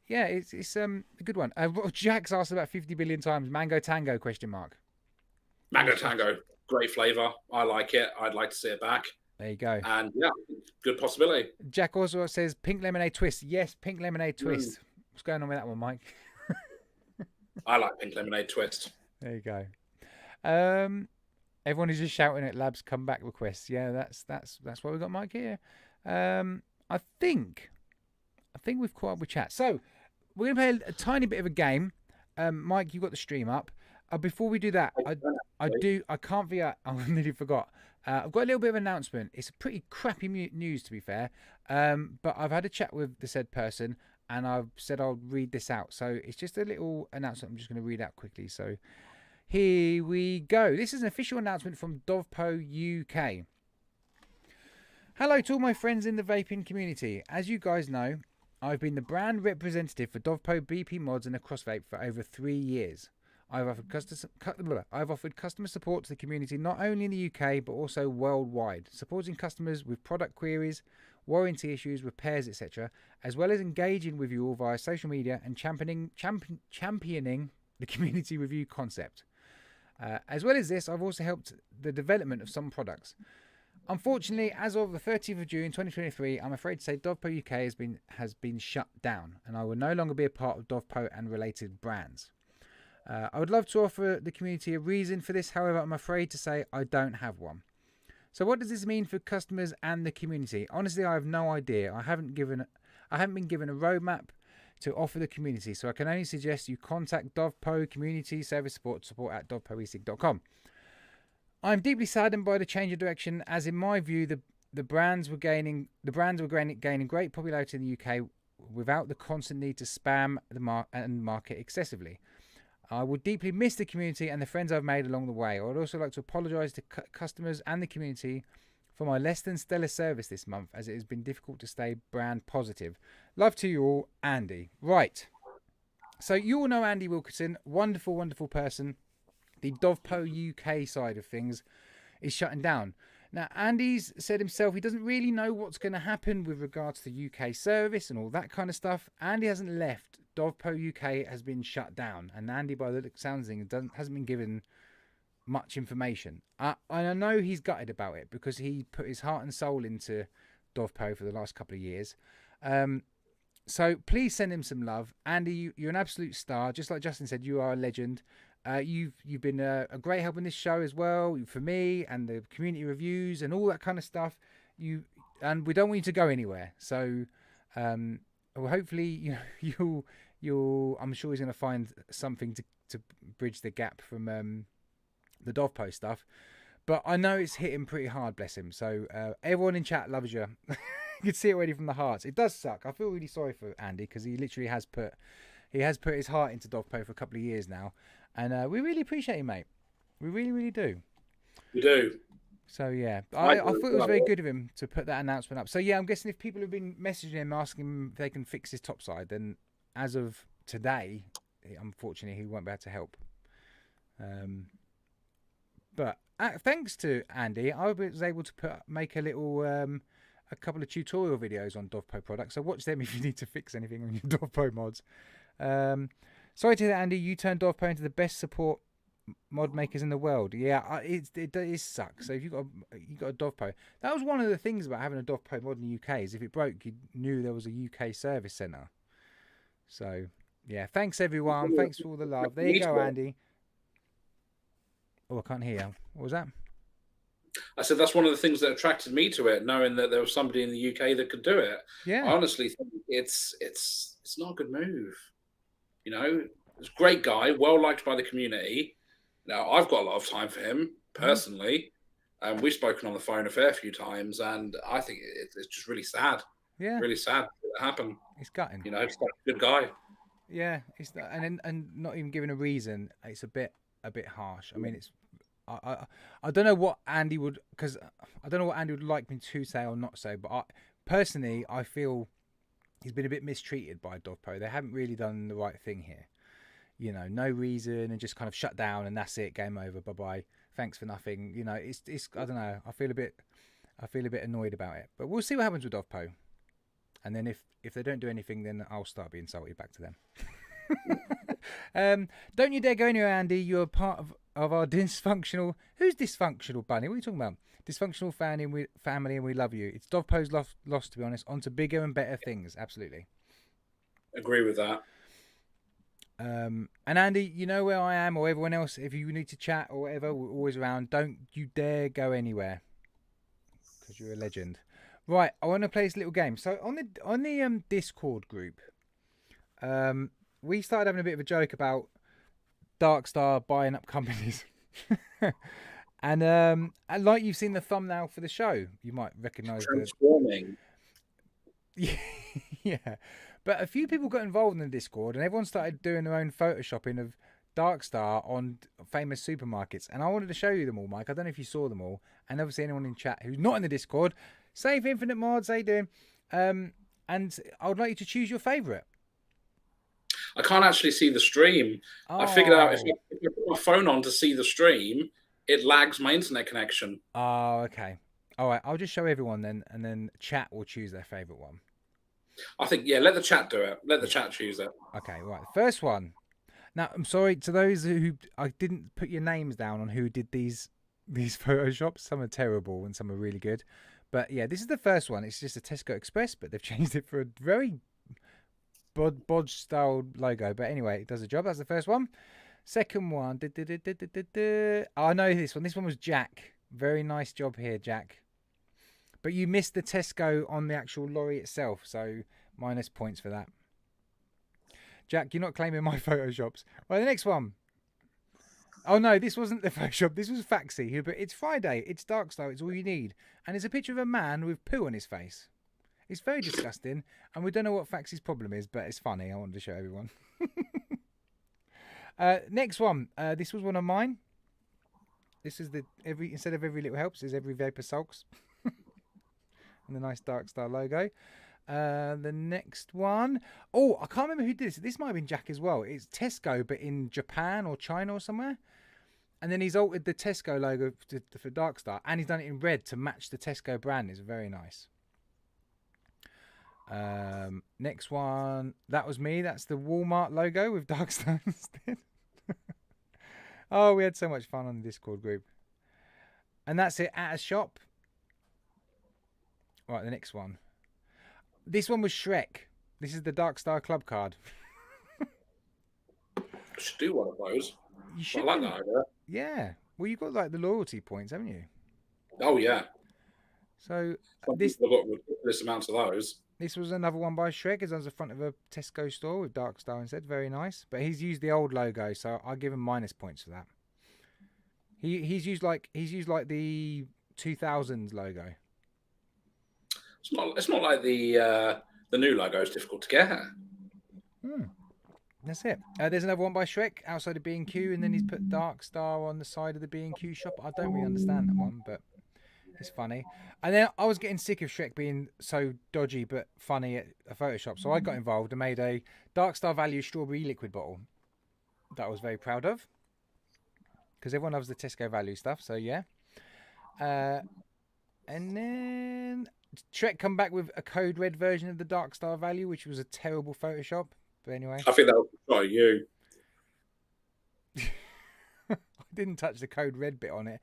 Yeah, it's a good one. Jack's asked about 50 billion times. Mango Tango ? Mango Tango, great flavour. I like it. I'd like to see it back. There you go. And yeah, good possibility. Jack also says pink lemonade twist. Yes, pink lemonade twist. What's going on with that one, Mike? I like pink lemonade twist. There you go. Everyone is just shouting at Labs comeback requests. Yeah, that's why we got Mike here. I think we've caught up with chat. So we're gonna play a tiny bit of a game. Mike, you got the stream up. Before we do that, I can't forget. I nearly forgot. I've got a little bit of an announcement. It's a pretty crappy news, to be fair. But I've had a chat with the said person, and I've said I'll read this out. So it's just a little announcement. I'm just going to read out quickly. So here we go. This is an official announcement from Dovpo UK. Hello to all my friends in the vaping community. As you guys know, I've been the brand representative for Dovpo BP Mods and Across Vape for over 3 years. I've offered customer support to the community not only in the UK but also worldwide, supporting customers with product queries, warranty issues, repairs, etc., as well as engaging with you all via social media and championing the community review concept. As well as this, I've also helped the development of some products. Unfortunately, as of the 30th of June 2023, I'm afraid to say Dovpo UK has been shut down, and I will no longer be a part of Dovpo and related brands. I would love to offer the community a reason for this, however, I'm afraid to say I don't have one. So what does this mean for customers and the community? Honestly, I have no idea. I haven't been given a roadmap to offer the community, so I can only suggest you contact Dovpo Community Service Support at dovpoesig.com. I'm deeply saddened by the change of direction, as in my view, the brands were gaining great popularity in the UK without the constant need to spam the market excessively. I will deeply miss the community and the friends I've made along the way. I would also like to apologise to customers and the community for my less than stellar service this month, as it has been difficult to stay brand positive. Love to you all, Andy. Right. So you all know Andy Wilkinson, wonderful, wonderful person. The Dovpo UK side of things is shutting down. Now, Andy's said himself he doesn't really know what's going to happen with regards to UK service and all that kind of stuff. Andy hasn't left. Dovpo UK has been shut down, and Andy, by the sounds of things, hasn't been given much information. And I know he's gutted about it because he put his heart and soul into Dovpo for the last couple of years. So please send him some love. Andy, you're an absolute star. Just like Justin said, you are a legend. You've been a great help in this show as well, for me and the community reviews and all that kind of stuff. And we don't want you to go anywhere. So hopefully you'll I'm sure he's going to find something to bridge the gap from the Dovpo stuff. But I know it's hit him pretty hard, bless him. So everyone in chat loves you. You can see it already from the hearts. It does suck. I feel really sorry for Andy because he literally has put his heart into Dovpo for a couple of years now, and we really appreciate you, mate. We really, really do. We do. So yeah, I thought it was very good of him to put that announcement up. So yeah, I'm guessing if people have been messaging him asking him if they can fix his topside, then as of today, unfortunately, he won't be able to help. But thanks to Andy, I was able to make a little a couple of tutorial videos on Dovpo products. So watch them if you need to fix anything on your Dovpo mods. Sorry to hear that, Andy. You turned Dovpo into the best support mod makers in the world. Yeah, it sucks. So if you got a Dovpo, that was one of the things about having a Dovpo mod in the UK is if it broke, you knew there was a UK service centre. So yeah, thanks everyone. Thanks for all the love. There you go, Andy. Oh, I can't hear you. What was that? I said that's one of the things that attracted me to it, knowing that there was somebody in the UK that could do it. Yeah. I honestly think it's not a good move. You know, it's a great guy, well liked by the community. Now, I've got a lot of time for him personally, and we've spoken on the phone a fair few times, and I think it's just really sad. Yeah, really sad that happened. It's gutting. You know, it's like a good guy. Yeah, it's and not even giving a reason. It's a bit harsh. I mean, it's I don't know what Andy would like me to say or not say, but personally I feel he's been a bit mistreated by Dovpo. They haven't really done the right thing here. You know, no reason and just kind of shut down and that's it, game over, bye bye, thanks for nothing. You know, it's I don't know. I feel a bit annoyed about it, but we'll see what happens with Dovpo. And then if they don't do anything, then I'll start being salty back to them. Don't you dare go anywhere, Andy. You're part of our dysfunctional. Who's dysfunctional, Bunny? What are you talking about? Dysfunctional family, and we love you. It's Dovpo's lost, to be honest. On to bigger and better things. Absolutely. Agree with that. And Andy, you know where I am, or everyone else. If you need to chat or whatever, we're always around. Don't you dare go anywhere, because you're a legend. Right, I want to play this little game. So on the Discord group, we started having a bit of a joke about Darkstar buying up companies, and like you've seen the thumbnail for the show, you might recognise transforming. Yeah, but a few people got involved in the Discord, and everyone started doing their own photoshopping of Darkstar on famous supermarkets, and I wanted to show you them all, Mike. I don't know if you saw them all, and obviously anyone in chat who's not in the Discord. Save Infinite Mods, how you doing? And I would like you to choose your favourite. I can't actually see the stream. I figured out if I put my phone on to see the stream, it lags my internet connection. Oh, okay. All right, I'll just show everyone then, and then chat will choose their favourite one. I think, yeah, let the chat do it. Let the chat choose it. Okay, right. First one. Now, I'm sorry to those who I didn't put your names down on who did these photoshops. Some are terrible and some are really good. But yeah, this is the first one. It's just a Tesco Express, but they've changed it for a very bodge style logo. But anyway, it does the job. That's the first one. Second one. Oh, I know this one. This one was Jack. Very nice job here, Jack. But you missed the Tesco on the actual lorry itself, so minus points for that. Jack, you're not claiming my photoshops. Right, the next one. Oh no, this wasn't the Photoshop. This was Faxi. But it's Friday. It's Darkstar. It's all you need. And it's a picture of a man with poo on his face. It's very disgusting, and we don't know what Faxi's problem is, but it's funny. I wanted to show everyone. Next one. This was one of mine. This is instead of every little helps is every vapor sulks. And the nice Darkstar logo. The next one. Oh, I can't remember who did this. This might have been Jack as well. It's Tesco, but in Japan or China or somewhere. And then he's altered the Tesco logo for Darkstar, and he's done it in red to match the Tesco brand. It's very nice. Next one. That was me. That's the Walmart logo with Darkstar instead. Oh, we had so much fun on the Discord group. And that's it at a shop. Right, the next one. This one was Shrek. This is the Darkstar club card. I should do one of those. You should. I like that idea. Yeah. Well, you've got like the loyalty points, haven't you? Oh yeah. So I've got ridiculous amounts of those. This was another one by Shrek. It's on the front of a Tesco store with Darkstar instead. Very nice. But he's used the old logo, so I'll give him minus points for that. He's used like the 2000s logo. It's not like the new logo is difficult to get. That's it. There's another one by Shrek outside of B&Q, and then he's put Darkstar on the side of the B&Q shop. I don't really understand that one, but It's funny. And then I was getting sick of Shrek being so dodgy but funny at Photoshop, so I got involved and made a Darkstar Value strawberry liquid bottle that I was very proud of, because everyone loves the Tesco Value stuff. So yeah. And then Shrek come back with a code red version of the Darkstar Value, which was a terrible Photoshop. But anyway, I think that was by you. I didn't touch the code red bit on it.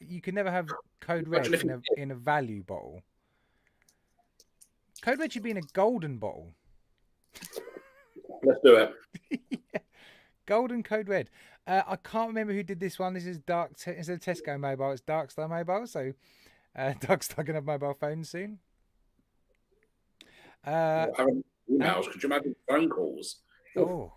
You can never have code red Imagine if you did. in a value bottle. Code red should be in a golden bottle. Let's do it. Yeah. Golden code red. I can't remember who did this one. This is instead of Tesco Mobile, it's Darkstar Mobile. So Darkstar gonna have mobile phones soon. Having emails, could you imagine phone calls? Oh,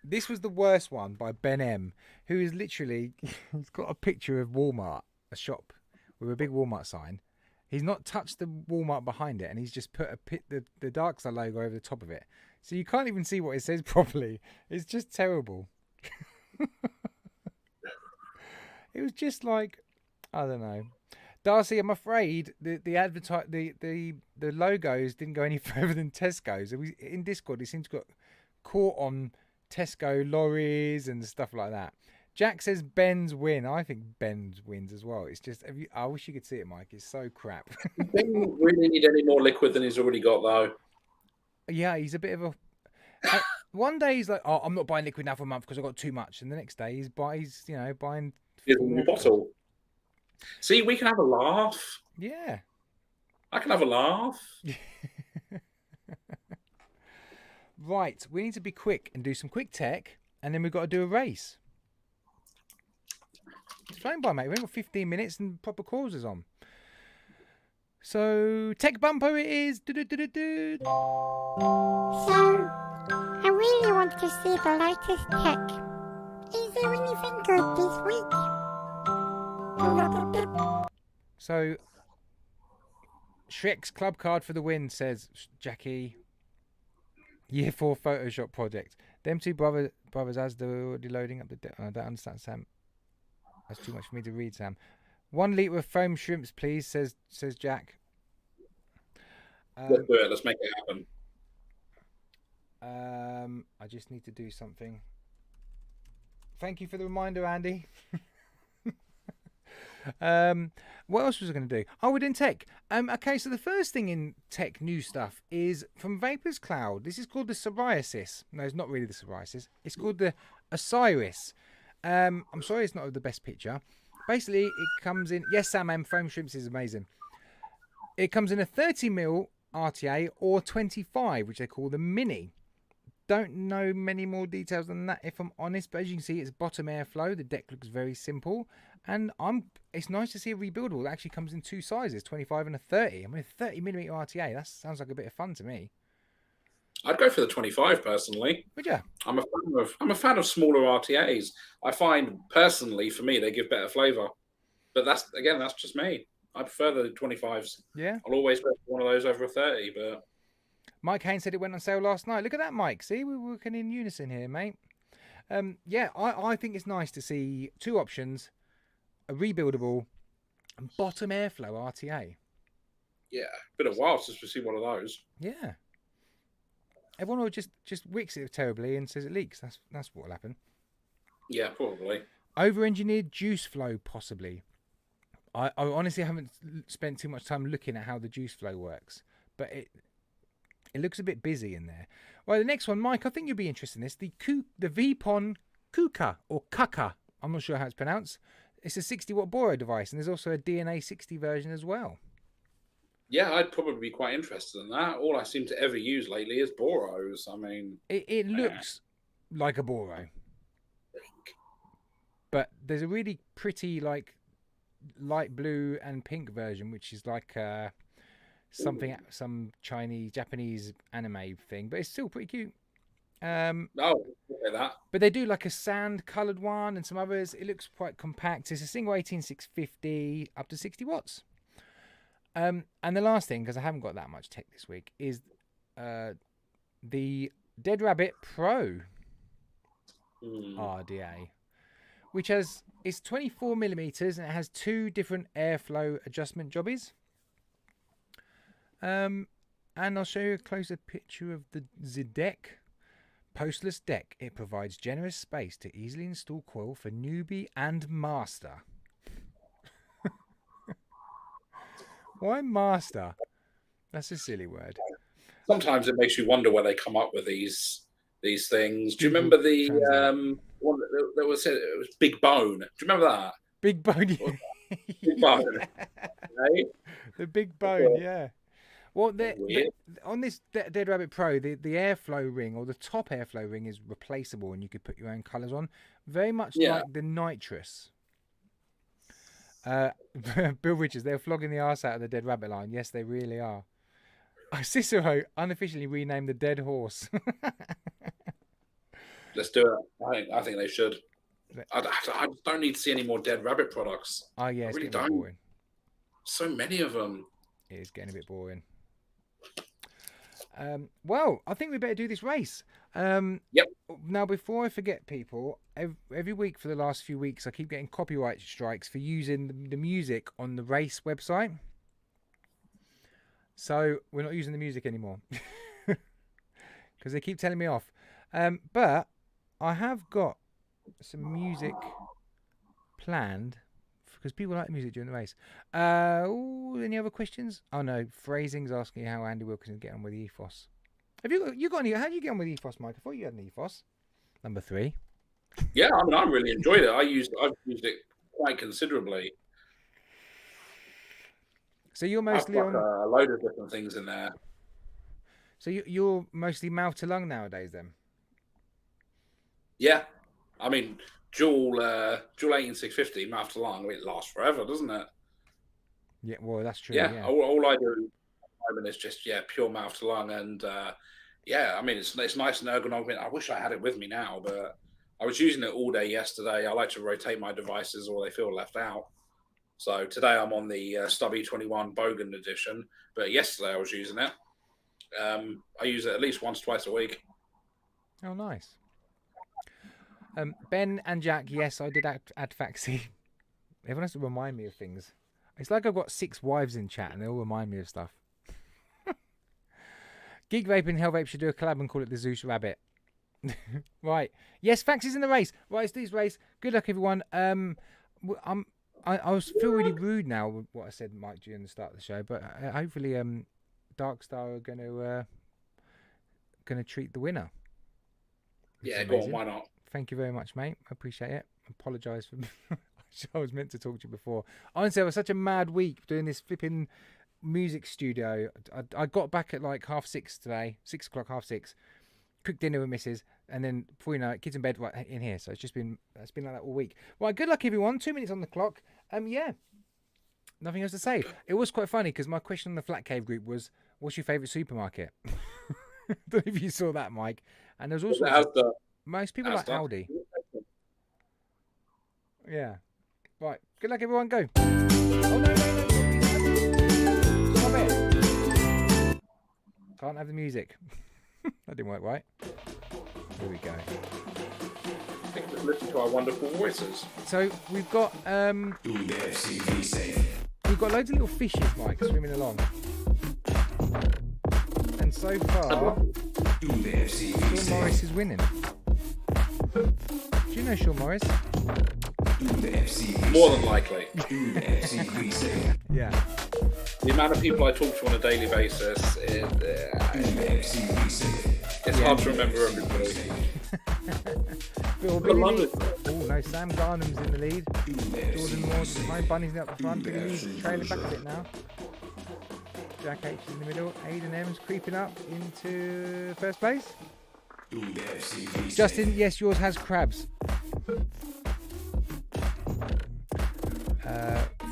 this was the worst one by Ben M, who is literally he's got a picture of Walmart, a shop with a big Walmart sign. He's not touched the Walmart behind it, and he's just put the Darkstar logo over the top of it. So you can't even see what it says properly. It's just terrible. It was just like, I don't know. Darcy, I'm afraid the logos didn't go any further than Tesco's. In Discord, it seems to got caught on Tesco lorries and stuff like that. Jack says Ben's win. I think Ben's wins as well. It's just, I wish you could see it, Mike. It's so crap. Ben really need any more liquid than he's already got, though. Yeah, he's a bit of a. One day he's like, "Oh, I'm not buying liquid now for a month because I got too much," and the next day he's buying. Here's a new bottle. See, we can have a laugh. Yeah, I can have a laugh. Right, we need to be quick and do some quick tech, and then we've got to do a race. It's flown by, mate. We've got 15 minutes and proper causes on. So, tech bumper it is. So, I really want to see the latest tech. Is there anything good this week? So, Shrek's club card for the win, says Jackie. Year 4 Photoshop project. Them two brothers as they're already loading up the... I don't understand, Sam. That's too much for me to read, Sam. 1 litre of foam shrimps, please, says Jack. Let's do it. Let's make it happen. I just need to do something. Thank you for the reminder, Andy. What else was I going to do? Oh, we're doing tech. Okay, so the first thing in tech news stuff is from Vapor's Cloud. This is called the psoriasis. No, it's not really the psoriasis. It's called the Osiris. I'm sorry it's not the best picture. Basically, it comes in... Yes, Sam, foam shrimps is amazing. It comes in a 30mm RTA or 25, which they call the Mini. Don't know many more details than that, if I'm honest. But as you can see, it's bottom airflow. The deck looks very simple. And it's nice to see a rebuildable that actually comes in 2 sizes, 25 and a 30. I mean, a 30mm RTA, that sounds like a bit of fun to me. I'd go for the 25 personally. Would you? I'm a fan of smaller RTAs. I find personally, for me, they give better flavour. But that's just me. I prefer the 25s. Yeah. I'll always go for one of those over a 30. But Mike Haynes said it went on sale last night. Look at that, Mike. See, we're working in unison here, mate. Yeah, I think it's nice to see 2 options: a rebuildable and bottom airflow RTA. Yeah, been a while since we see one of those. Yeah. Everyone will just wicks it terribly and says it leaks. That's what will happen. Yeah, probably. Over-engineered juice flow, possibly. I honestly haven't spent too much time looking at how the juice flow works, but it looks a bit busy in there. Well, the next one, Mike, I think you'll be interested in this. The Vapon Kuka or Kaka. I'm not sure how it's pronounced. It's a 60-watt Boro device, and there's also a DNA 60 version as well. Yeah, I'd probably be quite interested in that. All I seem to ever use lately is Boros. I mean... It looks like a Boro. But there's a really pretty, like, light blue and pink version, which is like some Japanese anime thing. But it's still pretty cute. That. But they do like a sand-coloured one and some others. It looks quite compact. It's a single 18650 up to 60 watts. And the last thing, because I haven't got that much tech this week, is the Dead Rabbit Pro RDA, it's 24 millimeters and it has 2 different airflow adjustment jobbies. And I'll show you a closer picture of the deck. Postless deck. It provides generous space to easily install coil for newbie and master. Why master? That's a silly word. Sometimes it makes you wonder where they come up with these things. Do you remember the one that was said? It was Big Bone. Do you remember that? Big Bone. Big Bone. Right? The Big Bone. Yeah. Well, on this Dead Rabbit Pro, the airflow ring or the top airflow ring is replaceable, and you could put your own colours on, very much like the nitrous. Bill Richards, they're flogging the arse out of the Dead Rabbit line. Yes, they really are. Cicero unofficially renamed the Dead Horse. Let's do it. I think they should. I just don't need to see any more Dead Rabbit products. Oh yeah, it's really getting a bit boring. So many of them. It is getting a bit boring. Well, I think we better do this race. Yep. Now, before I forget, people, every week for the last few weeks, I keep getting copyright strikes for using the music on the race website. So we're not using the music anymore because they keep telling me off. But I have got some music planned because people like the music during the race. Any other questions? Oh no, Phrasing's asking how Andy Wilkinson get on with the ethos. Have you got any? How do you get on with ethos, Mike? I thought you had an ethos. Number 3. Yeah, I mean, I really enjoyed it. I've used it quite considerably. So you're mostly on a load of different things in there. So you're mostly mouth to lung nowadays, then? Yeah, I mean, dual 18650 mouth to lung. I mean, it lasts forever, doesn't it? Yeah, well, that's true. Yeah. All I do at the moment is just pure mouth to lung, and I mean, it's nice and ergonomic. I wish I had it with me now, but I was using it all day yesterday. I like to rotate my devices, or they feel left out. So today I'm on the Stubby 21 Bogan edition, but yesterday I was using it. I use it at least once, twice a week. Oh, nice. Ben and Jack, yes, I did add Faxi. Everyone has to remind me of things. It's like I've got 6 wives in chat and they all remind me of stuff. Geek Vaping, Hell Vape should do a collab and call it the Zeus Rabbit. Right. Yes, Faxi's in the race. Right, it's this race. Good luck, everyone. I feel really rude now with what I said, Mike, during the start of the show, but hopefully Darkstar are gonna treat the winner. Yeah, go on, why not? Thank you very much, mate. I appreciate it. I apologise for I was meant to talk to you before. Honestly, it was such a mad week doing this flipping music studio. I got back at like 6:30 today, 6 o'clock, 6:30. Cooked dinner with Mrs. And then before you know it, kids in bed right in here. So it's been like that all week. Well, good luck, everyone. 2 minutes on the clock. Yeah, nothing else to say. It was quite funny because my question on the Flat Cave group was, "What's your favourite supermarket?" I don't know if you saw that, Mike. And there's also most people like Aldi. Yeah. Right. Good luck, everyone. Go. Oh no! Stop it. Can't have the music. That didn't work right. Here we go. I think we've listened to our wonderful voices. So we've got loads of little fishes, Mike, swimming along. And so far, Sean Morris is winning. Do you know Sean Morris? More than likely. Yeah. The amount of people I talk to on a daily basis, it's hard to remember everybody. Bill Billy. Oh no, Sam Garnham's in the lead. Jordan Moore's behind. Bunny's up the front. Billy Lee's trailing back a bit now. Jack H is in the middle. Aiden M's creeping up into first place. Justin, yes, yours has crabs.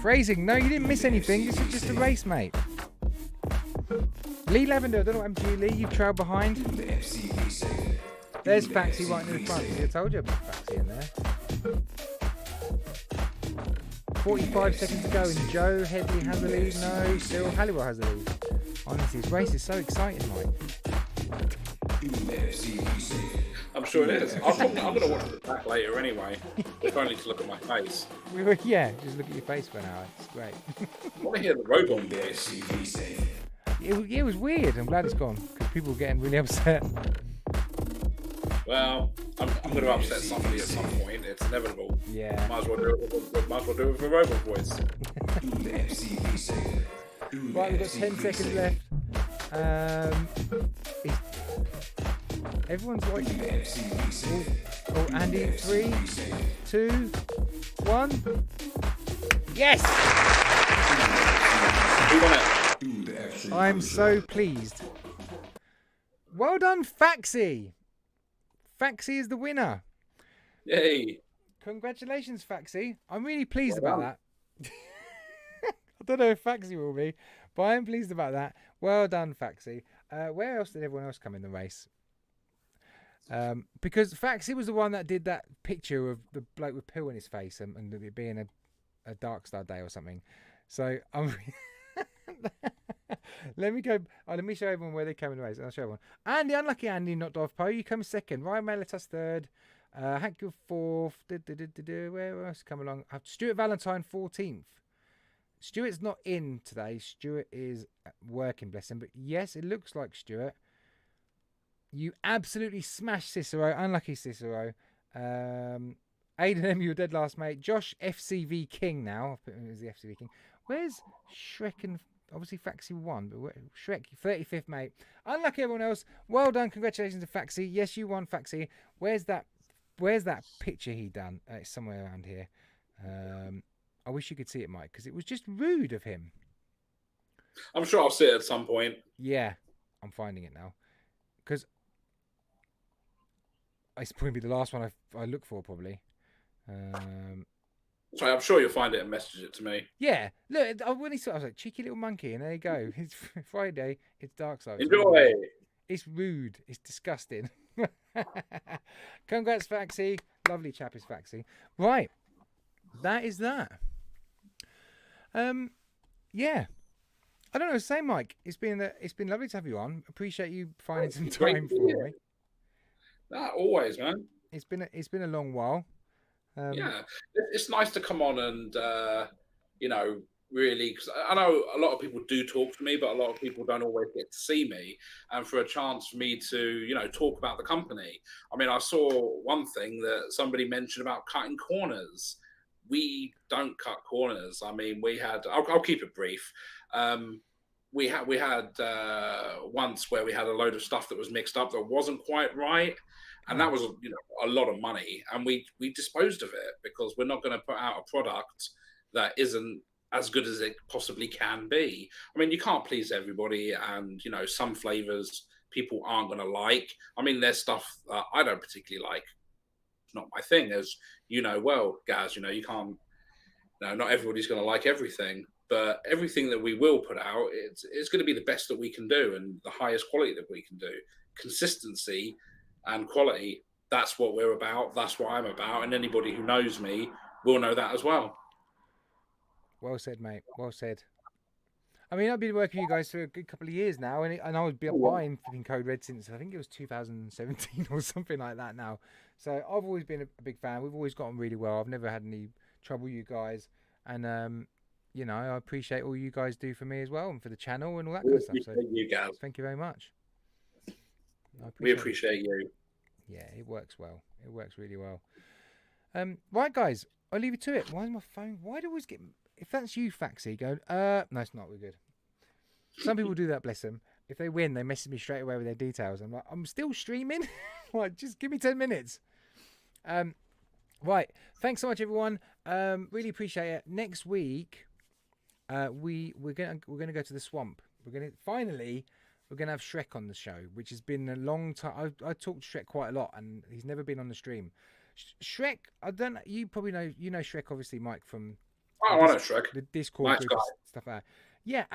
Phrasing, no, you didn't miss anything. This is just a race, mate. Lee Lavender, I don't know what happened to you, Lee. You've trailed behind. There's Faxi right in the front. See, I told you about Faxi in there. 45 seconds to go, and Joe Headley has the lead. No, still Halliwell has the lead. Honestly, this race is so exciting, Mike. I'm sure it is. I'm going to watch it back later anyway, if only to look at my face. Yeah, just look at your face for an hour. It's great. I want to hear the robot voice. It was weird. I'm glad it's gone because people were getting really upset. Well, I'm going to upset somebody at some point. It's inevitable. Yeah. Might as well do it with a robot voice. Right, we've got 10 seconds left. Everyone's watching. Oh, Andy, 3, 2, 1. Yes! Who won it? I'm so pleased. Well done, Faxi. Faxi is the winner. Yay. Congratulations, Faxi. I'm really pleased about that. I don't know if Faxi will be, but I am pleased about that. Well done, Faxi. Where else did everyone else come in the race? Because Faxi was the one that did that picture of the bloke with poo in his face and it being a Darkstar day or something. So I'm... Let me go. Let me show everyone where they came in the race. I'll show everyone. Andy, unlucky Andy, not Dovpo. You come second. Ryan Melitas third. Hank fourth. Where else come along? Stuart Valentine 14th. Stuart's not in today. Stuart is working, bless him. But yes, it looks like Stuart. You absolutely smashed Cicero. Unlucky Cicero. Aiden M, you were dead last, mate. Josh FCV King now. I've put him as the FCV King. Where's Shrek and... Obviously, Faxi won, but Shrek, 35th, mate. Unlucky everyone else. Well done. Congratulations to Faxi. Yes, you won, Faxi. Where's that picture he done? It's somewhere around here. I wish you could see it, Mike, because it was just rude of him. I'm sure I'll see it at some point. Yeah, I'm finding it now. Because it's probably the last one I look for, probably. Sorry, I'm sure you'll find it and message it to me. Yeah, look, when he saw it, I was like, cheeky little monkey, and there you go. It's Friday, it's Darkstar. Enjoy! It's rude, it's disgusting. Congrats, Faxi. Lovely chap is Faxi. Right, that is that. Yeah. I don't know, same Mike. It's been lovely to have you on. Appreciate you finding some time for me. Always, man. It's been a long while. Yeah, it's nice to come on and really, because I know a lot of people do talk to me, but a lot of people don't always get to see me, and for a chance for me to talk about the company. I mean, I saw one thing that somebody mentioned about cutting corners. We don't cut corners. I mean, we had. I'll keep it brief. We had once where we had a load of stuff that was mixed up that wasn't quite right. And that was, a lot of money, and we disposed of it because we're not going to put out a product that isn't as good as it possibly can be. I mean, you can't please everybody, and some flavors people aren't going to like. I mean, there's stuff that I don't particularly like. It's not my thing, as well, Gaz. You can't. Not everybody's going to like everything, but everything that we will put out, it's going to be the best that we can do and the highest quality that we can do. Consistency and quality, that's what we're about, that's what I'm about, and anybody who knows me will know that as well. Well said, mate, well said. I mean, I've been working with you guys for a good couple of years now, and I was buying flipping Code Red since, I think it was 2017 or something like that now. So I've always been a big fan. We've always gotten really well. I've never had any trouble with you guys, and I appreciate all you guys do for me as well, and for the channel and all that kind of stuff. So you guys. Thank you very much. We appreciate you. Yeah, it works well. It works really well. Right, guys, I'll leave you to it. Why is my phone? Why do I always get? If that's you, Faxi, go. No, it's not. We're good. Some people do that. Bless them. If they win, they message me straight away with their details. I'm like, I'm still streaming. Like, just give me 10 minutes. Right. Thanks so much, everyone. Really appreciate it. Next week, we're gonna go to the swamp. We're gonna have Shrek on the show, which has been a long time. I talked to Shrek quite a lot, and he's never been on the stream. Shrek, I don't know. You probably know. You know Shrek, obviously, Mike, from I know Shrek. The Discord group, stuff like that. Yeah,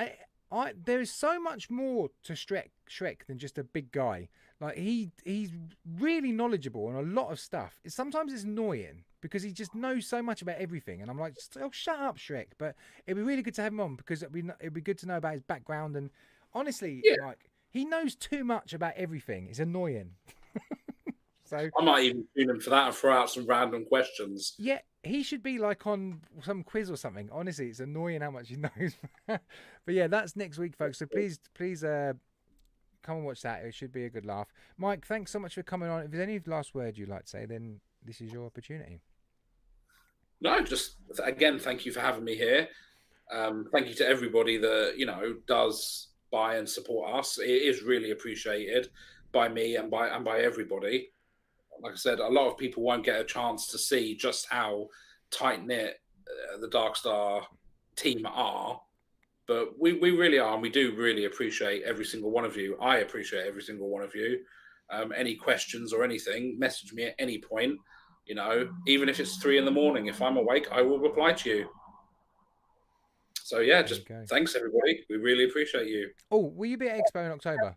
there is so much more to Shrek than just a big guy. Like he's really knowledgeable on a lot of stuff. Sometimes it's annoying because he just knows so much about everything, and I'm like, oh, shut up, Shrek. But it'd be really good to have him on because it'd be good to know about his background, and honestly, like he knows too much about everything. It's annoying. So I might even tune in for that and throw out some random questions. yeah, he should be like on some quiz or something. Honestly, it's annoying how much he knows. But yeah, that's next week, folks. So please come and watch that. It should be a good laugh. Mike, thanks so much for coming on. If there's any last word you'd like to say, then this is your opportunity. No, just again, thank you for having me here. Thank you to everybody that does buy and support us. It is really appreciated by me and by everybody. Like I said, a lot of people won't get a chance to see just how tight knit the Darkstar team are, but we really are, and we do really appreciate every single one of you. I appreciate every single one of you. Any questions or anything, message me at any point. Even if it's 3 a.m, if I'm awake, I will reply to you. So yeah, just thanks everybody. We really appreciate you. Oh, will you be at Expo in October?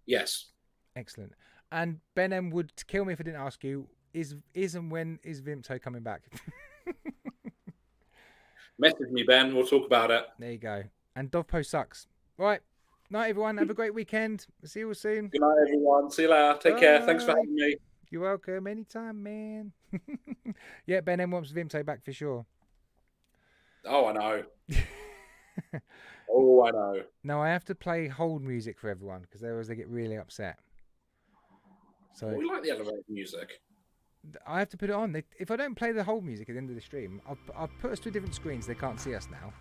Yes. Excellent. And Ben M would kill me if I didn't ask you, is and when is Vimto coming back? Message me, Ben. We'll talk about it. There you go. And Dovpo sucks. Right. Night, everyone. Have a great weekend. See you all soon. Good night, everyone. See you later. Take care. Thanks for having me. You're welcome. Anytime, man. Yeah, Ben M wants Vimto back for sure. Oh, I know. Oh, I know. No, I have to play hold music for everyone because otherwise they get really upset. So we like the elevator music. I have to put it on. If I don't play the hold music at the end of the stream, I'll put us to different screens. They can't see us now.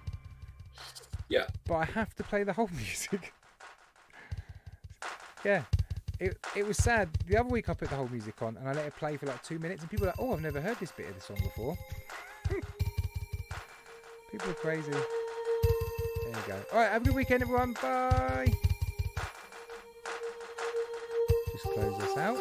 Yeah. But I have to play the hold music. Yeah. It was sad. The other week I put the hold music on and I let it play for like 2 minutes and people were like, oh, I've never heard this bit of the song before. People are crazy. There you go. All right, have a good weekend, everyone. Bye. Just close this out.